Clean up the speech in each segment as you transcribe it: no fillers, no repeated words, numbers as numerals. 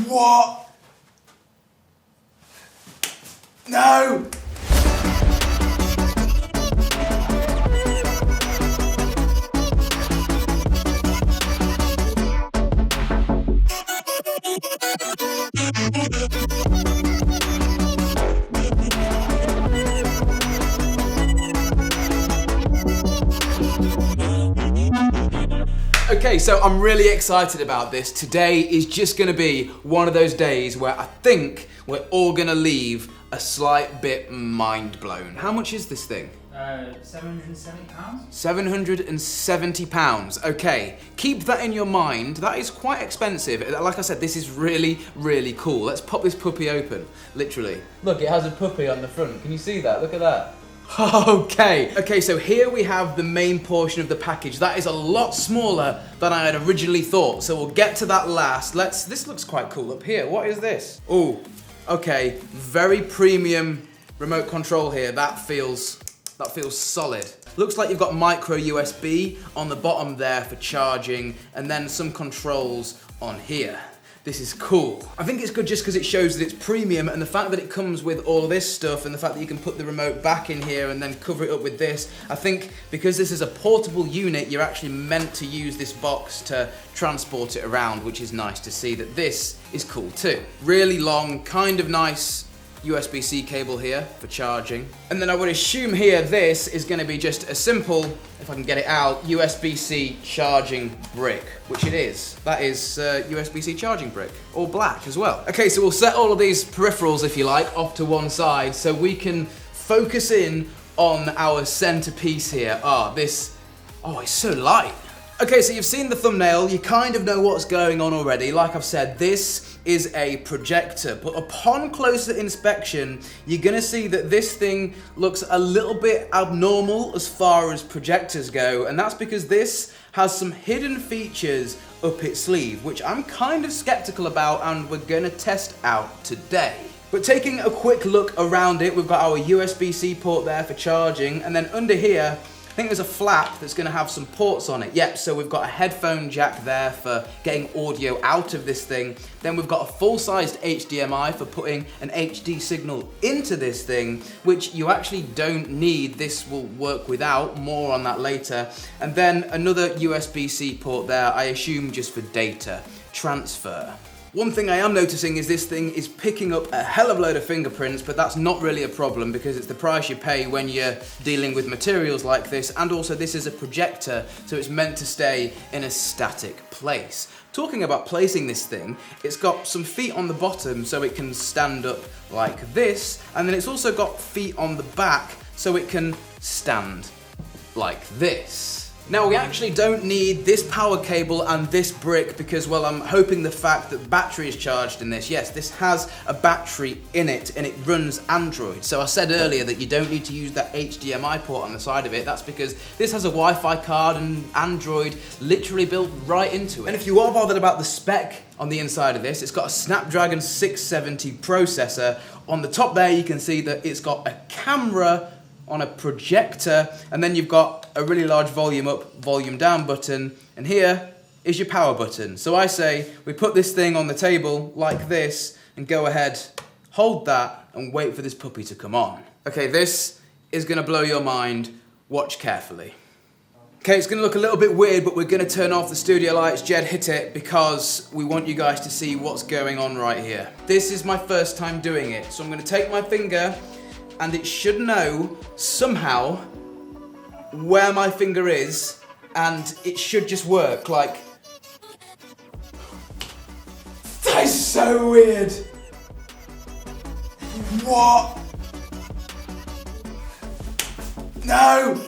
What? No! Okay, so I'm really excited about this. Today is just gonna be one of those days where I think we're all gonna leave a slight bit mind blown. How much is this thing? £770. £770. Okay, keep that in your mind. That is quite expensive. Like I said, this is really, really cool. Let's pop this puppy open, literally. Look, it has a puppy on the front. Can you see that? Look at that. Okay, so here we have the main portion of the package. That is a lot smaller than I had originally thought, so we'll get to that last. This looks quite cool up here. What is this? Oh, okay, very premium remote control here. That feels solid. Looks like you've got micro USB on the bottom there for charging, and then some controls on here. This is cool. I think it's good just because it shows that it's premium, and the fact that it comes with all this stuff and the fact that you can put the remote back in here and then cover it up with this. I think because this is a portable unit, you're actually meant to use this box to transport it around, which is nice to see that this is cool too. Really long, kind of nice USB-C cable here for charging. And then I would assume here this is going to be just a simple, if I can get it out, USB-C charging brick, which it is. That is USB-C charging brick, all black as well. Okay, so we'll set all of these peripherals, if you like, off to one side so we can focus in on our centerpiece here. It's so light. Okay, so you've seen the thumbnail, you kind of know what's going on already. Like I've said, this is a projector, but upon closer inspection, you're gonna see that this thing looks a little bit abnormal as far as projectors go, and that's because this has some hidden features up its sleeve, which I'm kind of skeptical about and we're gonna test out today. But taking a quick look around it, we've got our USB-C port there for charging, and then under here, I think there's a flap that's going to have some ports on it. Yep, so we've got a headphone jack there for getting audio out of this thing. Then we've got a full-sized HDMI for putting an HD signal into this thing, which you actually don't need. This will work without, more on that later. And then another USB-C port there, I assume just for data transfer. One thing I am noticing is this thing is picking up a hell of a load of fingerprints, but that's not really a problem because it's the price you pay when you're dealing with materials like this, and also this is a projector, so it's meant to stay in a static place. Talking about placing this thing, it's got some feet on the bottom so it can stand up like this, and then it's also got feet on the back so it can stand like this. Now we actually don't need this power cable and this brick because, well, I'm hoping the fact that the battery is charged in this. Yes, this has a battery in it and it runs Android. So I said earlier that you don't need to use that HDMI port on the side of it. That's because this has a Wi-Fi card and Android literally built right into it. And if you are bothered about the spec on the inside of this, it's got a Snapdragon 670 processor. On the top there you can see that it's got a camera on a projector, and then you've got a really large volume up, volume down button, and here is your power button. So I say we put this thing on the table like this and go ahead, hold that and wait for this puppy to come on. Okay, this is gonna blow your mind. Watch carefully. Okay, it's gonna look a little bit weird, but we're gonna turn off the studio lights. Jed, hit it, because we want you guys to see what's going on right here. This is my first time doing it, so I'm gonna take my finger and it should know somehow where my finger is, and it should just work. Like, that is so weird. What? No.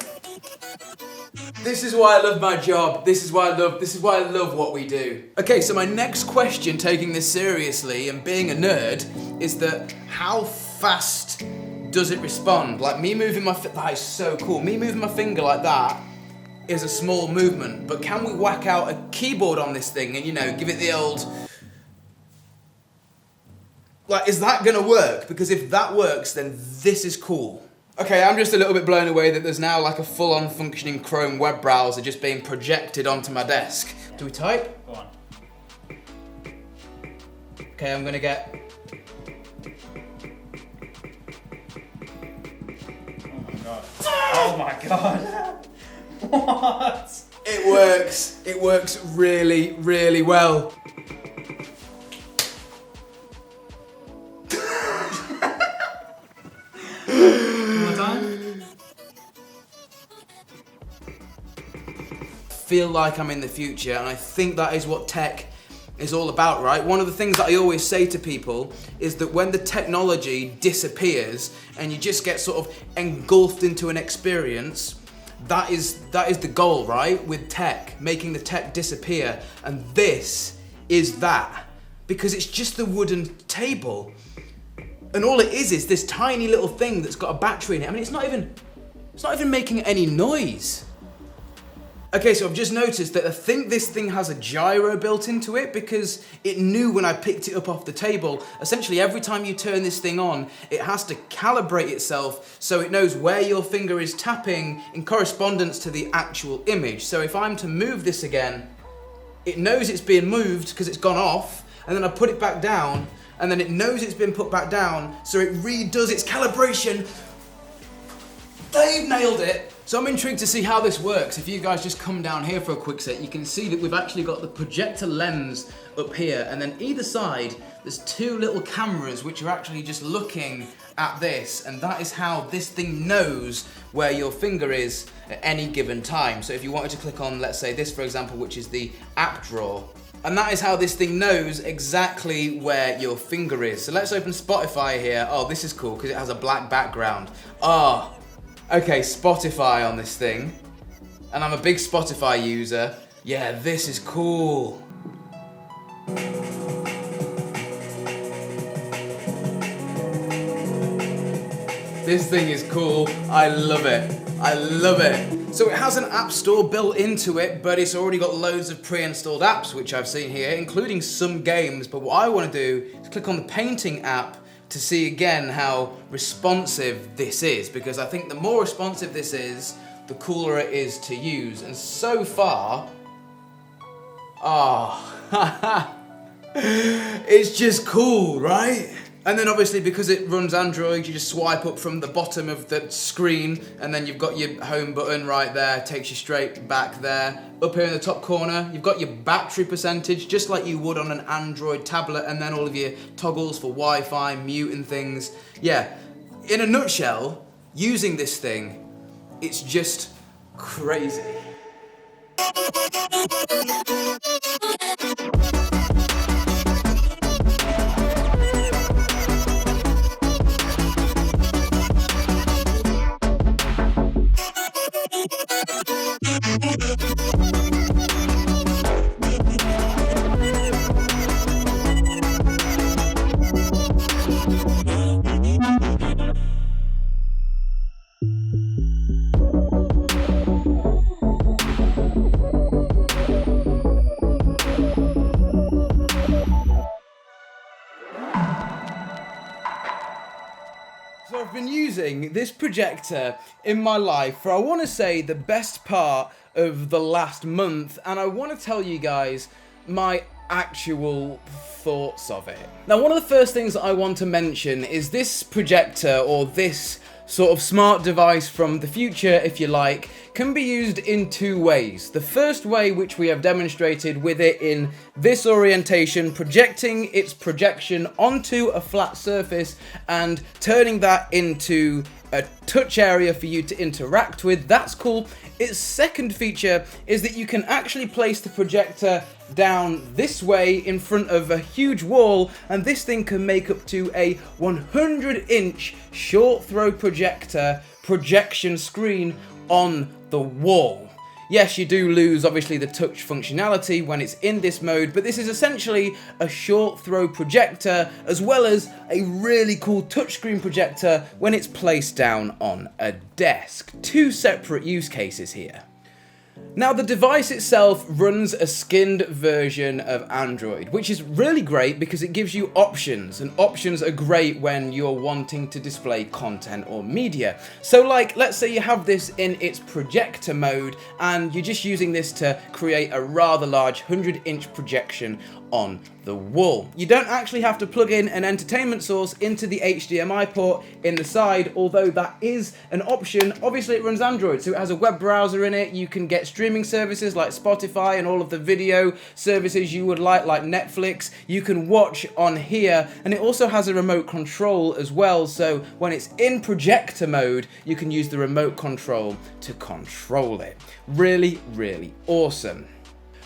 This is why I love my job. This is why I love what we do. Okay, so my next question, taking this seriously and being a nerd, is that how fast does it respond? Like me moving my that is so cool. Me moving my finger like that is a small movement, but can we whack out a keyboard on this thing and, you know, give it the old... Like, is that gonna work? Because if that works, then this is cool. Okay, I'm just a little bit blown away that there's now like a full-on functioning Chrome web browser just being projected onto my desk. Do we type? Go on. Okay, I'm gonna get... Oh my god. What? It works. It works really, really well. One more time. Feel like I'm in the future, and I think that is what tech is all about, right? One of the things that I always say to people is that when the technology disappears and you just get sort of engulfed into an experience, that is the goal, right? With tech, making the tech disappear, and this is that, because it's just the wooden table, and all it is this tiny little thing that's got a battery in it. I mean, it's not even making any noise. Okay, so I've just noticed that I think this thing has a gyro built into it, because it knew when I picked it up off the table, essentially every time you turn this thing on, it has to calibrate itself so it knows where your finger is tapping in correspondence to the actual image. So if I'm to move this again, it knows it's being moved because it's gone off, and then I put it back down, and then it knows it's been put back down, so it redoes its calibration. They've nailed it! So I'm intrigued to see how this works. If you guys just come down here for a quick sec, you can see that we've actually got the projector lens up here, and then either side there's two little cameras which are actually just looking at this, and that is how this thing knows where your finger is at any given time. So if you wanted to click on, let's say this for example, which is the app drawer, and that is how this thing knows exactly where your finger is. So let's open Spotify here. Oh, this is cool because it has a black background. Okay, Spotify on this thing, and I'm a big Spotify user. Yeah, this is cool. This thing is cool. I love it. I love it. So it has an app store built into it, but it's already got loads of pre-installed apps, which I've seen here, including some games. But what I want to do is click on the painting app to see again how responsive this is, because I think the more responsive this is, the cooler it is to use. And so far, it's just cool, right? And then obviously because it runs Android, you just swipe up from the bottom of the screen, and then you've got your home button right there, takes you straight back there. Up here in the top corner, you've got your battery percentage, just like you would on an Android tablet, and then all of your toggles for Wi-Fi, mute and things. Yeah, in a nutshell, using this thing, it's just crazy. So I've been using this projector in my life for, I want to say, the best part of the last month, and I want to tell you guys my actual thoughts of it. Now, one of the first things that I want to mention is this projector, or this sort of smart device from the future, if you like, can be used in two ways. The first way, which we have demonstrated with it in this orientation, projecting its projection onto a flat surface and turning that into a touch area for you to interact with. That's cool. Its second feature is that you can actually place the projector down this way in front of a huge wall, and this thing can make up to a 100-inch short throw projector projection screen on the wall. Yes, you do lose obviously the touch functionality when it's in this mode, but this is essentially a short throw projector as well as a really cool touchscreen projector when it's placed down on a desk. Two separate use cases here. Now, the device itself runs a skinned version of Android, which is really great because it gives you options, and options are great when you're wanting to display content or media. So like, let's say you have this in its projector mode and you're just using this to create a rather large 100-inch projection on the wall. You don't actually have to plug in an entertainment source into the HDMI port in the side, although that is an option. Obviously it runs Android, so it has a web browser in it. You can get streaming services like Spotify and all of the video services you would like Netflix. You can watch on here, and it also has a remote control as well, so when it's in projector mode, you can use the remote control to control it. Really, really awesome.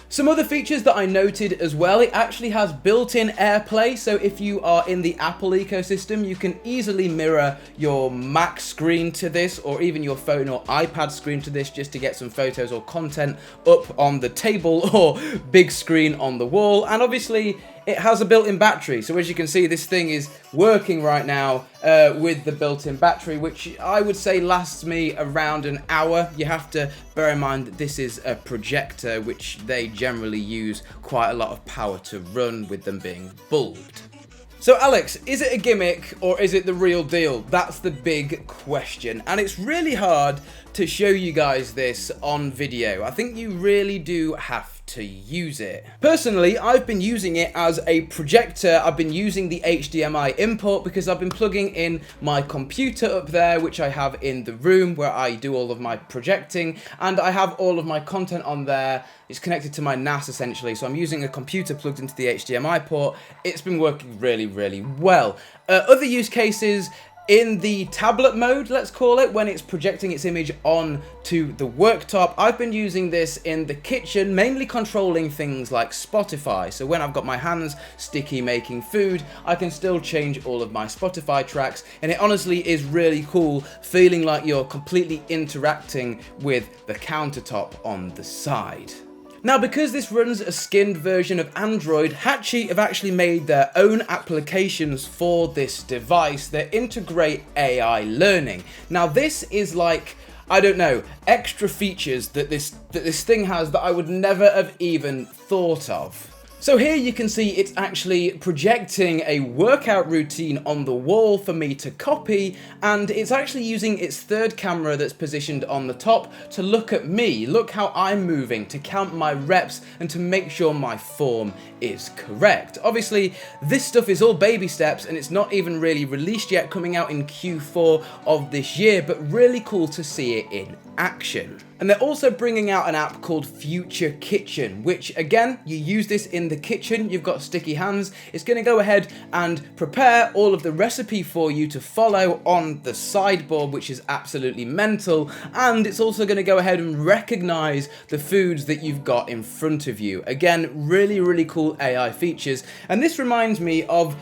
Some other features that I noted as well, it actually has built-in Airplay, so if you are in the Apple ecosystem, you can easily mirror your Mac screen to this, or even your phone or iPad screen to this, just to get some photos or content up on the table or big screen on the wall. And obviously, it has a built-in battery, so as you can see, this thing is working right now with the built-in battery, which I would say lasts me around an hour. You have to bear in mind that this is a projector, which they generally use quite a lot of power to run, with them being bulbed. So Alex, is it a gimmick or is it the real deal? That's the big question, and it's really hard to show you guys this on video. I think you really do have to use it. Personally, I've been using it as a projector. I've been using the HDMI import because I've been plugging in my computer up there, which I have in the room where I do all of my projecting, and I have all of my content on there. It's connected to my NAS essentially, so I'm using a computer plugged into the HDMI port. It's been working really, really well. Other use cases, in the tablet mode, let's call it, when it's projecting its image on to the worktop, I've been using this in the kitchen, mainly controlling things like Spotify. So when I've got my hands sticky making food, I can still change all of my Spotify tracks, and it honestly is really cool feeling like you're completely interacting with the countertop on the side. Now, because this runs a skinned version of Android, Hatchie have actually made their own applications for this device that integrate AI learning. Now, this is like, I don't know, extra features that this thing has that I would never have even thought of. So here you can see it's actually projecting a workout routine on the wall for me to copy, and it's actually using its third camera that's positioned on the top to look at me, look how I'm moving, to count my reps and to make sure my form is correct. Obviously, this stuff is all baby steps and it's not even really released yet, coming out in Q4 of this year, but really cool to see it in action. And they're also bringing out an app called Future Kitchen, which again, you use this in the kitchen, you've got sticky hands, it's going to go ahead and prepare all of the recipe for you to follow on the sideboard, which is absolutely mental, and it's also going to go ahead and recognize the foods that you've got in front of you. Again, really, really cool AI features, and this reminds me of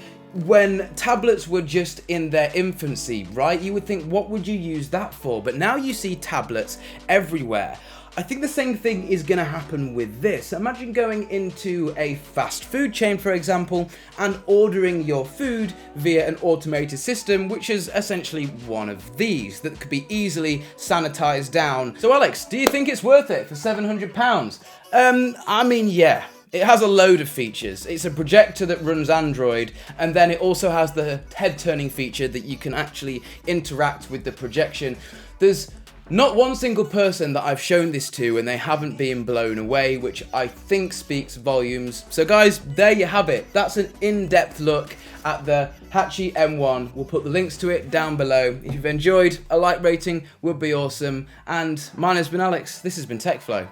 when tablets were just in their infancy, right? You would think, what would you use that for? But now you see tablets everywhere. I think the same thing is going to happen with this. Imagine going into a fast food chain, for example, and ordering your food via an automated system, which is essentially one of these that could be easily sanitized down. So Alex, do you think it's worth it for £700? I mean, yeah. It has a load of features. It's a projector that runs Android, and then it also has the head-turning feature that you can actually interact with the projection. There's not one single person that I've shown this to and they haven't been blown away, which I think speaks volumes. So guys, there you have it. That's an in-depth look at the Hatchie M1. We'll put the links to it down below. If you've enjoyed, a like rating would be awesome. And mine has been Alex. This has been TechFlow.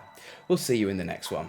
We'll see you in the next one.